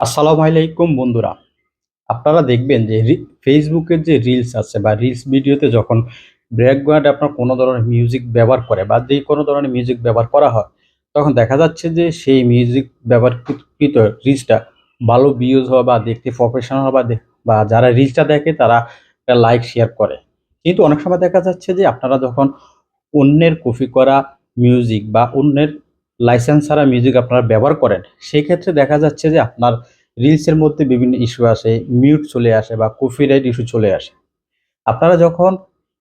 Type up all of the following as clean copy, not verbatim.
আসসালামু আলাইকুম বন্ধুরা। আপনারা দেখবেন যে ফেসবুকের যে রিলস আছে বা রিলস ভিডিওতে যখন ব্যাকগ্রাউন্ডে আপনার কোনো ধরনের মিউজিক ব্যবহার করে বা যে কোনো ধরনের মিউজিক ব্যবহার করা হয়, তখন দেখা যাচ্ছে যে সেই মিউজিক ব্যবহারকৃত রিলসটা ভালো ভিউজ হয় বা দেখতে প্রফেশনাল হয় বা যারা রিলসটা দেখে তারা একটা লাইক শেয়ার করে। কিন্তু অনেক সময় দেখা যাচ্ছে যে আপনারা যখন অন্যের কপি করা মিউজিক বা অন্যের লাইসেন্স ছাড়া মিউজিক আপনারা ব্যবহার করেন, সেই ক্ষেত্রে দেখা যাচ্ছে যে আপনার রিলসের মধ্যে বিভিন্ন ইস্যু আসে, মিউট চলে আসে বা কপিরাইট ইস্যু চলে আসে। আপনারা যখন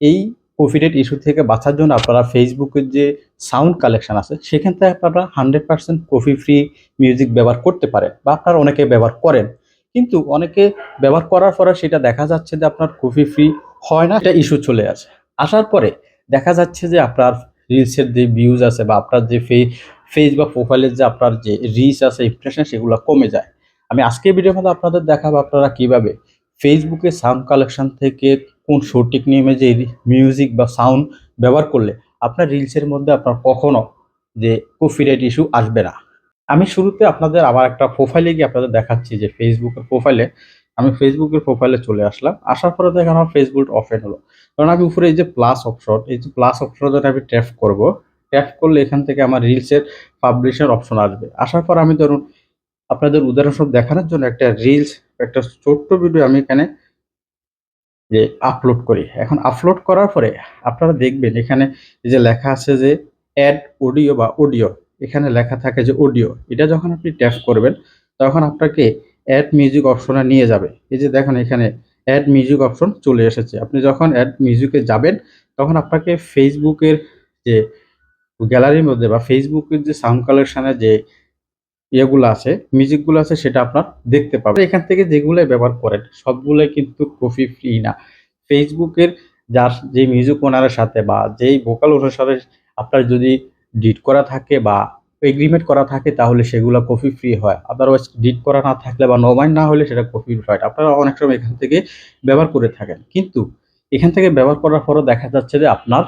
এই কপিরাইট ইস্যু থেকে বাঁচার জন্য আপনারা ফেসবুকের যে সাউন্ড কালেকশন আছে, সেখান থেকে আপনারা 100% কপি ফ্রি মিউজিক ব্যবহার করতে পারেন বা আপনারা অনেকে ব্যবহার করেন। কিন্তু অনেকে ব্যবহার করার পরে সেটা দেখা যাচ্ছে যে আপনার কপি ফ্রি হয় না, একটা ইস্যু চলে আসে। আসার পরে দেখা যাচ্ছে যে আপনার রিলসের যে ভিউজ আছে বা আপনার যে ফেজ বা প্রোফাইলের যে আপনার যে রিচ আছে, ইমপ্রেশন সেগুলো কমে যায়। আমি আজকের ভিডিওর মধ্যে আপনাদের দেখাবো আপনারা কিভাবে ফেসবুকে সাউন্ড কালেকশন থেকে কোন সঠিক নিয়মে যে মিউজিক বা সাউন্ড ব্যবহার করলে আপনার রিলসের মধ্যে আপনার কখনো যে কপিরাইট ইস্যু আসবে না। আমি শুরুতে আপনাদের আমার একটা প্রোফাইলে গিয়ে আপনাদের দেখাচ্ছি যে ফেসবুকের প্রোফাইলে আমি ফেসবুকের প্রোফাইলে চলে আসলাম। আসার পরে দেখেন আমার ফেসবুক ওপেন হলো। কারণ আমি উপরে এই যে প্লাস অপশন, এই যে প্লাস অপশনে যদি আমি ট্যাপ করব, ট্যাপ করলে এখান থেকে আমার রিলসের পাবলিশের অপশন আসবে। আসার পর আমি ধরুন আপনাদের উদাহরণস্বরূপ দেখানোর জন্য একটা রিলস, একটা ছোট্ট ভিডিও আমি এখানে যে আপলোড করি। এখন আপলোড করার পরে আপনারা দেখবেন এখানে এই যে লেখা আছে যে অ্যাড অডিও বা অডিও, এখানে লেখা থাকে যে অডিও। এটা যখন আপনি ট্যাপ করবেন তখন আপনাকে অ্যাড মিউজিক অপশনে নিয়ে যাবে। এই যে দেখেন এখানে অ্যাড মিউজিক অপশন চলে এসেছে। আপনি যখন অ্যাড মিউজিকে যাবেন তখন আপনাকে ফেসবুকের যে গ্যালারির মধ্যে বা ফেসবুকের যে সাউন্ড কালেকশনের যে ইয়েগুলো আছে, মিউজিকগুলো আছে সেটা আপনার দেখতে পাবেন। এখান থেকে যেগুলাই ব্যবহার করেন সবগুলাই কিন্তু কপি ফ্রি না। ফেসবুকের যার যে মিউজিক ওনারের সাথে বা যেই ভোকাল অনুসারে আপনার যদি ডিট করা থাকে বা এগ্রিমেন্ট করা থাকে তাহলে সেগুলো কপি ফ্রি হয়। আদারওয়াইজ ডিট করা না থাকলে বা নবায়ন না হলে সেটা কপি হয়। আপনারা অনেক সময় এখান থেকে ব্যবহার করে থাকেন। কিন্তু এখান থেকে ব্যবহার করার পরও দেখা যাচ্ছে যে আপনার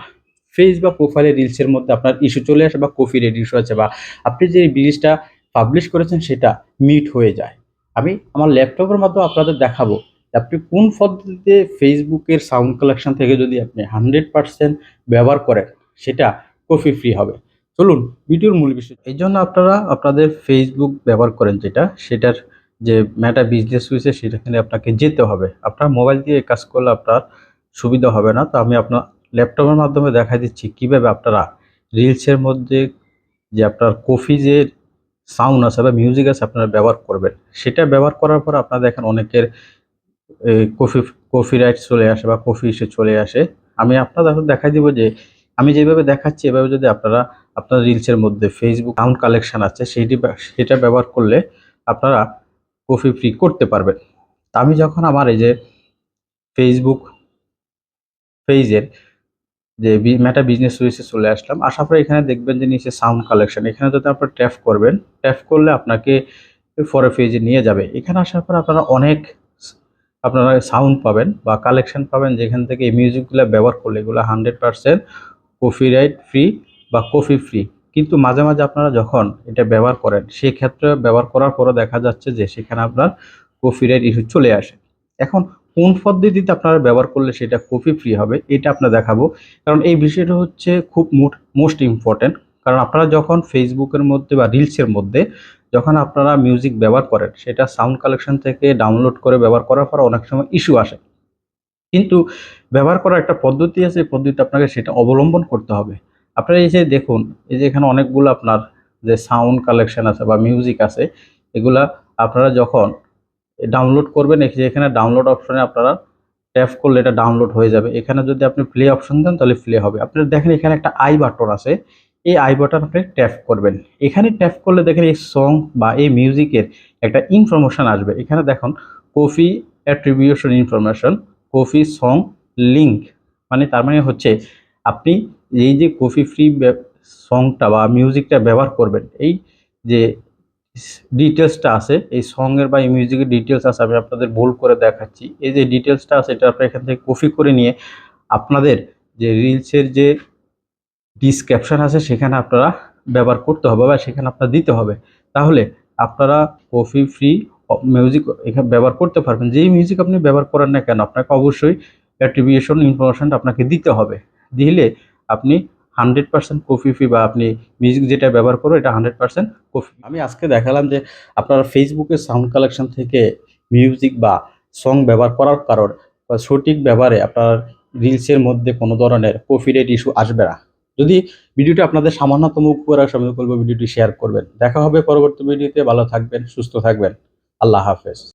ফেস বা প্রোফাইলে রিলসের মধ্যে আপনার ইস্যু চলে আসে বা কপিরাইট ইস্যু আছে বা আপনি যে জিনিসটা পাবলিশ করেছেন সেটা মিট হয়ে যায়। আমি আমার ল্যাপটপের মাধ্যমে আপনাদের দেখাবো যে আপনি কোন পদ্ধতিতে ফেসবুকের সাউন্ড কালেকশন থেকে যদি আপনি 100% ব্যবহার করেন সেটা কপি ফ্রি হবে। চলুন ভিডিওর মূল বিষয়। এই জন্য আপনারা আপনাদের ফেসবুক ব্যবহার করেন যেটা, সেটার যে মেটা বিজনেস সুইচে সেখানে আপনাকে যেতে হবে। আপনার মোবাইল দিয়ে এই কাজ করলে আপনার সুবিধা হবে না। তো আমি আপনার ল্যাপটপের মাধ্যমে দেখাই দিচ্ছি কিভাবে আপনারা রিলসের মধ্যে যে আপনার কফি যে সাউন্ড আছে বা মিউজিক আছে আপনারা ব্যবহার করবেন। সেটা ব্যবহার করার পর আপনারা দেখেন অনেকের কফি কপিরাইট চলে আসে বা কফি ইস্যু চলে আসে। আমি আপনাদের দেখাই দিব যে আমি যেভাবে দেখাচ্ছি এভাবে যদি আপনারা আপনার রিলসের মধ্যে ফেসবুক সাউন্ড কালেকশন আছে সেটা ব্যবহার করলে আপনারা কপি ফ্রি করতে পারবেন। তা আমি যখন আমার এই যে ফেসবুক পেজের যে মেটা বিজনেস সুইচে চলে আসলাম। আসার পরে এখানে দেখবেন যে নিচে সাউন্ড কালেকশন, এখানে যদি আপনারা ট্যাপ করবেন, ট্যাপ করলে আপনাকে পরের পেজে নিয়ে যাবে। এখানে আসার পর আপনারা অনেক আপনারা সাউন্ড পাবেন বা কালেকশন পাবেন যেখান থেকে এই মিউজিকগুলো ব্যবহার করলে এগুলো 100% কপিরাইট ফ্রি বা কপি ফ্রি। কিন্তু মাঝে মাঝে আপনারা যখন এটা ব্যবহার করেন সেক্ষেত্রে ব্যবহার করার পরও দেখা যাচ্ছে যে সেখানে আপনার কপিরাইট ইস্যু চলে আসে। এখন কোন পদ্ধতিতে আপনারা ব্যবহার করলে সেটা কপি ফ্রি হবে এটা আপনার দেখাবো। কারণ এই বিষয়টা হচ্ছে খুব মোস্ট ইম্পর্টেন্ট। কারণ আপনারা যখন ফেসবুকের মধ্যে বা রিলসের মধ্যে যখন আপনারা মিউজিক ব্যবহার করেন সেটা সাউন্ড কালেকশন থেকে ডাউনলোড করে ব্যবহার করার পর অনেক সময় ইস্যু আসে। কিন্তু ব্যবহার করার একটা পদ্ধতি আছে, এই পদ্ধতি আপনাকে সেটা অবলম্বন করতে হবে। আপনারা এই যে দেখুন, এই যে এখানে অনেকগুলো আপনার যে সাউন্ড কালেকশন আছে বা মিউজিক আছে, এগুলা আপনারা যখন ডাউনলোড করবেন এই যে এখানে ডাউনলোড অপশনে আপনারা ট্যাপ করলে এটা ডাউনলোড হয়ে যাবে। এখানে যদি আপনি প্লে অপশন দেন তাহলে প্লে হবে। আপনারা দেখেন এখানে একটা আই বাটন আছে, এই আই বাটন আপনি ট্যাপ করবেন। এখানে ট্যাপ করলে দেখেন এই সং বা এই মিউজিকের একটা ইনফরমেশন আসবে। এখানে দেখুন copy attribution information, copy song link, মানে তার মানে হচ্ছে আপনি এই যে কপি ফ্রি সংটা বা মিউজিকটা ব্যবহার করবেন, এই যে ডিটেলসটা আছে এই সঙ্গের বা এই মিউজিকের ডিটেলস আছে, আমি আপনাদের বোল্ড করে দেখাচ্ছি। এই যে ডিটেলসটা আছে এটা আপনি এখান থেকে কপি করে নিয়ে আপনাদের যে রিলসের যে ডিসক্রিপশন আছে সেখানে আপনারা ব্যবহার করতে হবে বা সেখানে আপনার দিতে হবে। তাহলে আপনারা কপি ফ্রি মিউজিক এখানে ব্যবহার করতে পারবেন। যেই মিউজিক আপনি ব্যবহার করেন না কেন, আপনাকে অবশ্যই অ্যাট্রিবিউশন ইনফরমেশনটা আপনাকে দিতে হবে। দিলে আপনি 100% কপি ফি বা আপনি মিউজিক যেটা ব্যবহার করো এটা 100% কপি। আমি আজকে দেখালাম যে আপনারা ফেসবুকের সাউন্ড কালেকশন থেকে মিউজিক বা সং ব্যবহার করার কারণ বা সঠিক ব্যবহারে আপনার রিলসের মধ্যে কোনো ধরনের কপিরাইট ইস্যু আসবে না। যদি ভিডিওটি আপনাদের সামান্যতম উপকার আসে, আমি বলবো ভিডিওটি শেয়ার করবেন। দেখা হবে পরবর্তী ভিডিওতে। ভালো থাকবেন, সুস্থ থাকবেন। আল্লাহ হাফেজ।